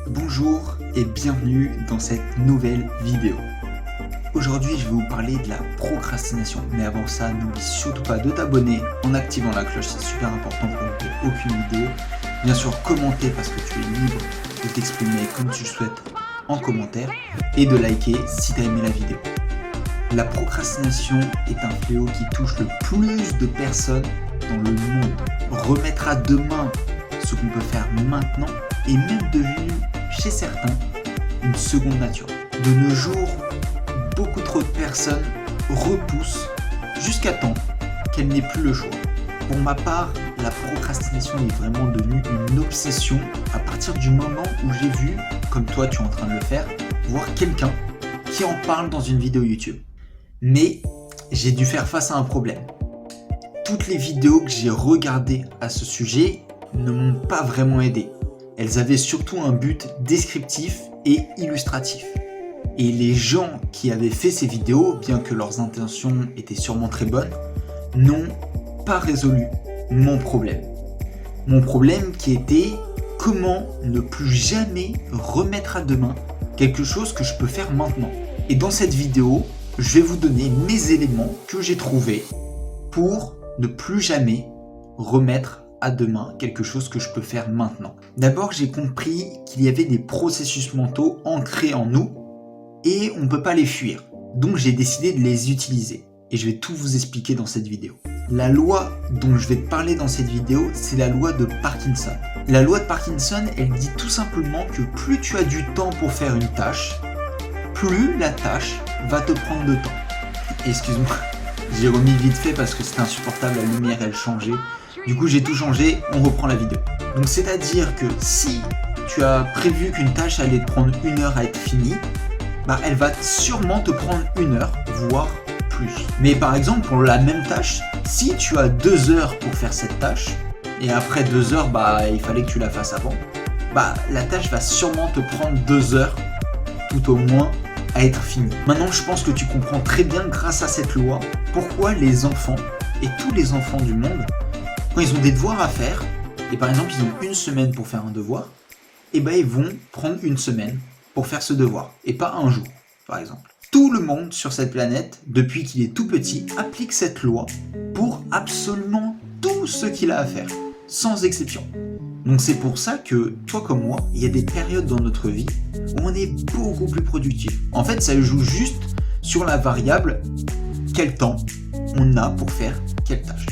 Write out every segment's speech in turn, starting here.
Bonjour et bienvenue dans cette nouvelle vidéo. Aujourd'hui, je vais vous parler de la procrastination. Mais avant ça, n'oublie surtout pas de t'abonner en activant la cloche, c'est super important pour ne louper aucune vidéo. Bien sûr, commenter parce que tu es libre de t'exprimer comme tu le souhaites en commentaire et de liker si tu as aimé la vidéo. La procrastination est un fléau qui touche le plus de personnes dans le monde. Remettre à demain ce qu'on peut faire maintenant est même devenu, chez certains, une seconde nature. De nos jours, beaucoup trop de personnes repoussent jusqu'à temps qu'elles n'aient plus le choix. Pour ma part, la procrastination est vraiment devenue une obsession à partir du moment où j'ai vu, comme toi tu es en train de le faire, voir quelqu'un qui en parle dans une vidéo YouTube. Mais j'ai dû faire face à un problème. Toutes les vidéos que j'ai regardées à ce sujet ne m'ont pas vraiment aidé. Elles avaient surtout un but descriptif et illustratif. Et les gens qui avaient fait ces vidéos, bien que leurs intentions étaient sûrement très bonnes, n'ont pas résolu mon problème. Mon problème qui était comment ne plus jamais remettre à demain quelque chose que je peux faire maintenant. Et dans cette vidéo, je vais vous donner mes éléments que j'ai trouvés pour ne plus jamais remettre à demain quelque chose que je peux faire maintenant. D'abord, j'ai compris qu'il y avait des processus mentaux ancrés en nous et on ne peut pas les fuir. Donc j'ai décidé de les utiliser et je vais tout vous expliquer dans cette vidéo. La loi dont je vais te parler dans cette vidéo, c'est la loi de Parkinson. La loi de Parkinson, elle dit tout simplement que plus tu as du temps pour faire une tâche, plus la tâche va te prendre de temps. Excuse-moi, j'ai remis vite fait parce que c'était insupportable, la lumière elle changeait. Du coup j'ai tout changé, on reprend la vidéo. Donc c'est-à-dire que si tu as prévu qu'une tâche allait te prendre 1 heure à être finie, elle va sûrement te prendre 1 heure, voire plus. Mais par exemple pour la même tâche, si tu as 2 heures pour faire cette tâche, et après 2 heures, il fallait que tu la fasses avant, la tâche va sûrement te prendre 2 heures, tout au moins, à être finie. Maintenant, je pense que tu comprends très bien, grâce à cette loi, pourquoi les enfants, et tous les enfants du monde, quand ils ont des devoirs à faire, et par exemple, ils ont 1 semaine pour faire un devoir, ils vont prendre 1 semaine pour faire ce devoir, et pas 1 jour, par exemple. Tout le monde sur cette planète, depuis qu'il est tout petit, applique cette loi pour absolument tout ce qu'il a à faire, sans exception. Donc c'est pour ça que, toi comme moi, il y a des périodes dans notre vie où on est beaucoup plus productif. En fait, ça joue juste sur la variable quel temps on a pour faire quelle tâche.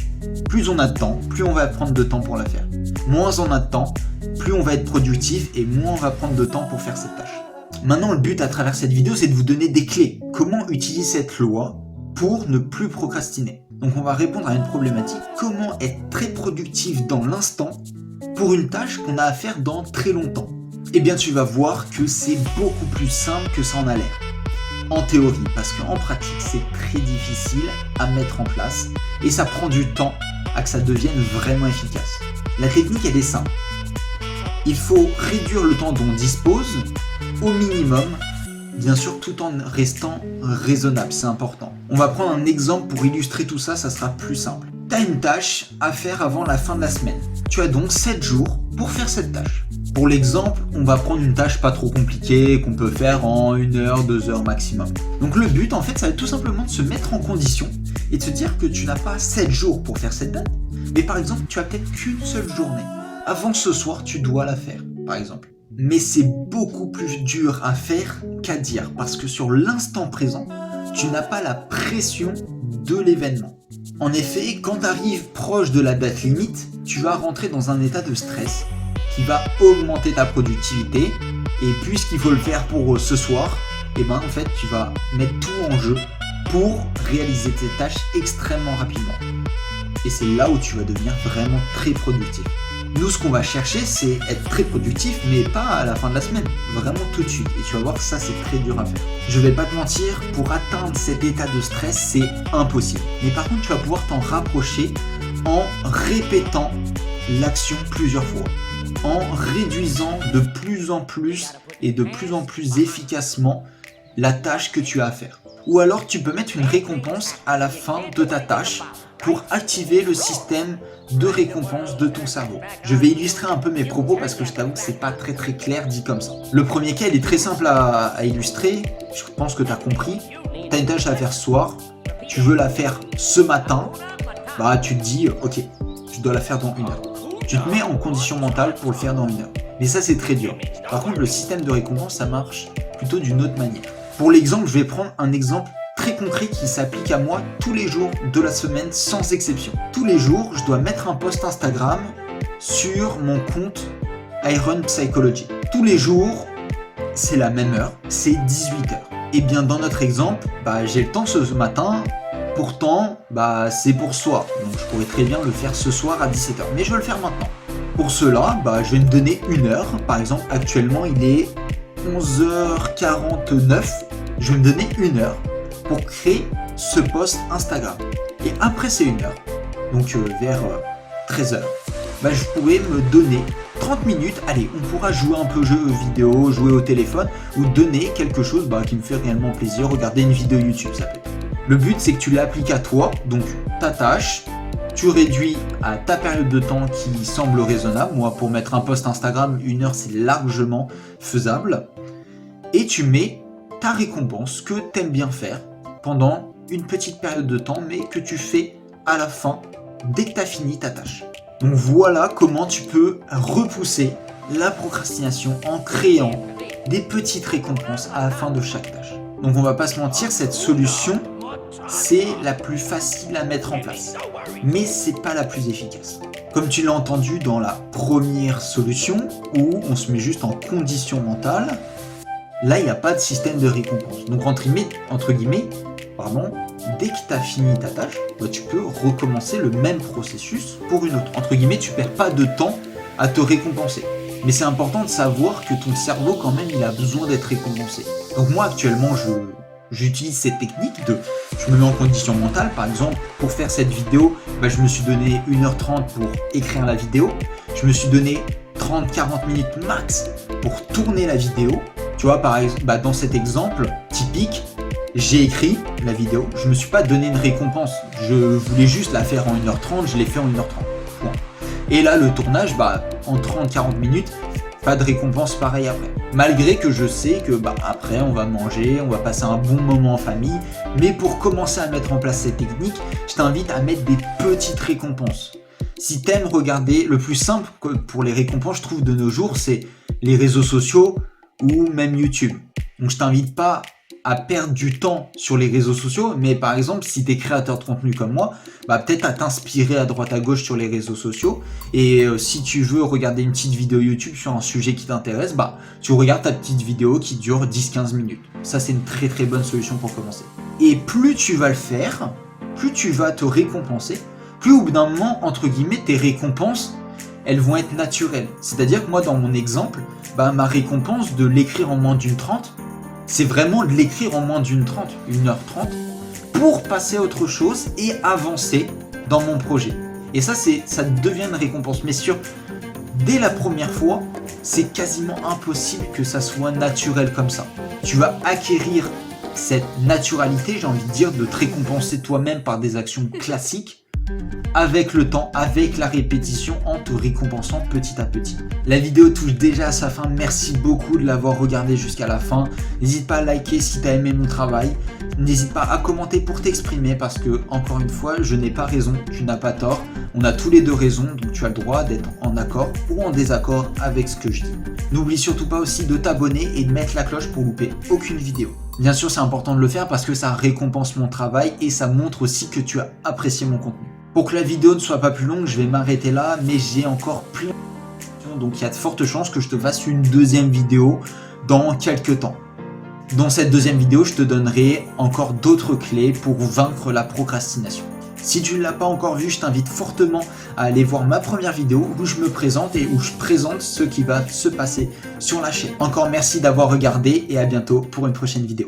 Plus on a de temps, plus on va prendre de temps pour la faire. Moins on a de temps, plus on va être productif et moins on va prendre de temps pour faire cette tâche. Maintenant, le but à travers cette vidéo, c'est de vous donner des clés. Comment utiliser cette loi pour ne plus procrastiner. Donc on va répondre à une problématique. Comment être très productif dans l'instant pour une tâche qu'on a à faire dans très longtemps? Eh bien, tu vas voir que c'est beaucoup plus simple que ça en a l'air. En théorie, parce qu'en pratique, c'est très difficile à mettre en place et ça prend du temps à que ça devienne vraiment efficace. La technique, elle est simple. Il faut réduire le temps dont on dispose au minimum, bien sûr tout en restant raisonnable, c'est important. On va prendre un exemple pour illustrer tout ça, ça sera plus simple. Tu as une tâche à faire avant la fin de la semaine. Tu as donc 7 jours pour faire cette tâche. Pour l'exemple, on va prendre une tâche pas trop compliquée qu'on peut faire en 1 heure, 2 heures maximum. Donc le but en fait, ça va être tout simplement de se mettre en condition et de se dire que tu n'as pas 7 jours pour faire cette tâche, mais par exemple, tu as peut-être qu'une seule journée. Avant ce soir, tu dois la faire, par exemple. Mais c'est beaucoup plus dur à faire qu'à dire, parce que sur l'instant présent, tu n'as pas la pression de l'événement. En effet, quand tu arrives proche de la date limite, tu vas rentrer dans un état de stress qui va augmenter ta productivité, et puisqu'il faut le faire pour ce soir, en fait, tu vas mettre tout en jeu pour réaliser tes tâches extrêmement rapidement. Et c'est là où tu vas devenir vraiment très productif. Nous, ce qu'on va chercher, c'est être très productif, mais pas à la fin de la semaine, vraiment tout de suite. Et tu vas voir que ça, c'est très dur à faire. Je vais pas te mentir, pour atteindre cet état de stress, c'est impossible. Mais par contre, tu vas pouvoir t'en rapprocher en répétant l'action plusieurs fois, en réduisant de plus en plus et de plus en plus efficacement la tâche que tu as à faire. Ou alors, tu peux mettre une récompense à la fin de ta tâche pour activer le système de récompense de ton cerveau. Je vais illustrer un peu mes propos parce que je t'avoue que c'est pas très clair dit comme ça. Le premier cas, il est très simple à illustrer. Je pense que tu as compris. Tu as une tâche à faire ce soir, tu veux la faire ce matin, bah tu te dis ok, tu dois la faire dans 1 heure. Tu te mets en condition mentale pour le faire dans 1 heure. Mais ça c'est très dur. Par contre le système de récompense ça marche plutôt d'une autre manière. Pour l'exemple, je vais prendre un exemple très concret qui s'applique à moi tous les jours de la semaine sans exception. Tous les jours, je dois mettre un post Instagram sur mon compte Iron Psychology. Tous les jours, c'est la même heure, c'est 18h. Et bien dans notre exemple, j'ai le temps ce matin, pourtant c'est pour ce soir. Donc je pourrais très bien le faire ce soir à 17h, mais je vais le faire maintenant. Pour cela, je vais me donner 1 heure. Par exemple, actuellement il est 11h49. Je vais me donner 1 heure pour créer ce post Instagram. Et après ces 1 heure, donc vers 13h, je pourrais me donner 30 minutes, allez, on pourra jouer un peu aux jeux vidéo, jouer au téléphone, ou donner quelque chose qui me fait réellement plaisir, regarder une vidéo YouTube, ça peut être. Le but, c'est que tu l'appliques à toi, donc ta tâche, tu réduis à ta période de temps qui semble raisonnable. Moi, pour mettre un post Instagram, 1 heure, c'est largement faisable. Et tu mets ta récompense que tu aimes bien faire pendant une petite période de temps, mais que tu fais à la fin, dès que tu as fini ta tâche. Donc voilà comment tu peux repousser la procrastination en créant des petites récompenses à la fin de chaque tâche. Donc on va pas se mentir, cette solution, c'est la plus facile à mettre en place, mais c'est pas la plus efficace. Comme tu l'as entendu dans la première solution, où on se met juste en condition mentale, là il n'y a pas de système de récompense. Donc entre guillemets, dès que tu as fini ta tâche, tu peux recommencer le même processus pour une autre. Entre guillemets, tu ne perds pas de temps à te récompenser. Mais c'est important de savoir que ton cerveau, quand même, il a besoin d'être récompensé. Donc moi, actuellement, j'utilise cette technique je me mets en condition mentale. Par exemple, pour faire cette vidéo, je me suis donné 1h30 pour écrire la vidéo. Je me suis donné 30-40 minutes max pour tourner la vidéo. Tu vois, par exemple, dans cet exemple typique, j'ai écrit la vidéo, je ne me suis pas donné une récompense, je voulais juste la faire en 1h30, je l'ai fait en 1h30. Point. Et là, le tournage, en 30-40 minutes, pas de récompense pareil après. Malgré que je sais que après, on va manger, on va passer un bon moment en famille, mais pour commencer à mettre en place cette technique, je t'invite à mettre des petites récompenses. Si tu aimes regarder, le plus simple pour les récompenses, je trouve, de nos jours, c'est les réseaux sociaux ou même YouTube. Donc, je t'invite pas à perdre du temps sur les réseaux sociaux, mais par exemple, si tu es créateur de contenu comme moi, peut-être à t'inspirer à droite à gauche sur les réseaux sociaux, et si tu veux regarder une petite vidéo YouTube sur un sujet qui t'intéresse, tu regardes ta petite vidéo qui dure 10-15 minutes. Ça, c'est une très bonne solution pour commencer. Et plus tu vas le faire, plus tu vas te récompenser, plus au bout d'un moment, entre guillemets, tes récompenses, elles vont être naturelles. C'est-à-dire que moi, dans mon exemple, ma récompense de l'écrire en moins d'une 30, c'est vraiment de l'écrire en moins d'une 30, 1h30, pour passer à autre chose et avancer dans mon projet. Et ça devient une récompense. Mais dès la première fois, c'est quasiment impossible que ça soit naturel comme ça. Tu vas acquérir cette naturalité, j'ai envie de dire, de te récompenser toi-même par des actions classiques, avec le temps, avec la répétition, en te récompensant petit à petit. La vidéo touche déjà à sa fin, merci beaucoup de l'avoir regardée jusqu'à la fin. N'hésite pas à liker si tu as aimé mon travail. N'hésite pas à commenter pour t'exprimer parce que, encore une fois, je n'ai pas raison, tu n'as pas tort. On a tous les deux raison, donc tu as le droit d'être en accord ou en désaccord avec ce que je dis. N'oublie surtout pas aussi de t'abonner et de mettre la cloche pour louper aucune vidéo. Bien sûr, c'est important de le faire parce que ça récompense mon travail et ça montre aussi que tu as apprécié mon contenu. Pour que la vidéo ne soit pas plus longue, je vais m'arrêter là, mais j'ai encore plein de questions, donc il y a de fortes chances que je te fasse une deuxième vidéo dans quelques temps. Dans cette deuxième vidéo, je te donnerai encore d'autres clés pour vaincre la procrastination. Si tu ne l'as pas encore vu, je t'invite fortement à aller voir ma première vidéo où je me présente et où je présente ce qui va se passer sur la chaîne. Encore merci d'avoir regardé et à bientôt pour une prochaine vidéo.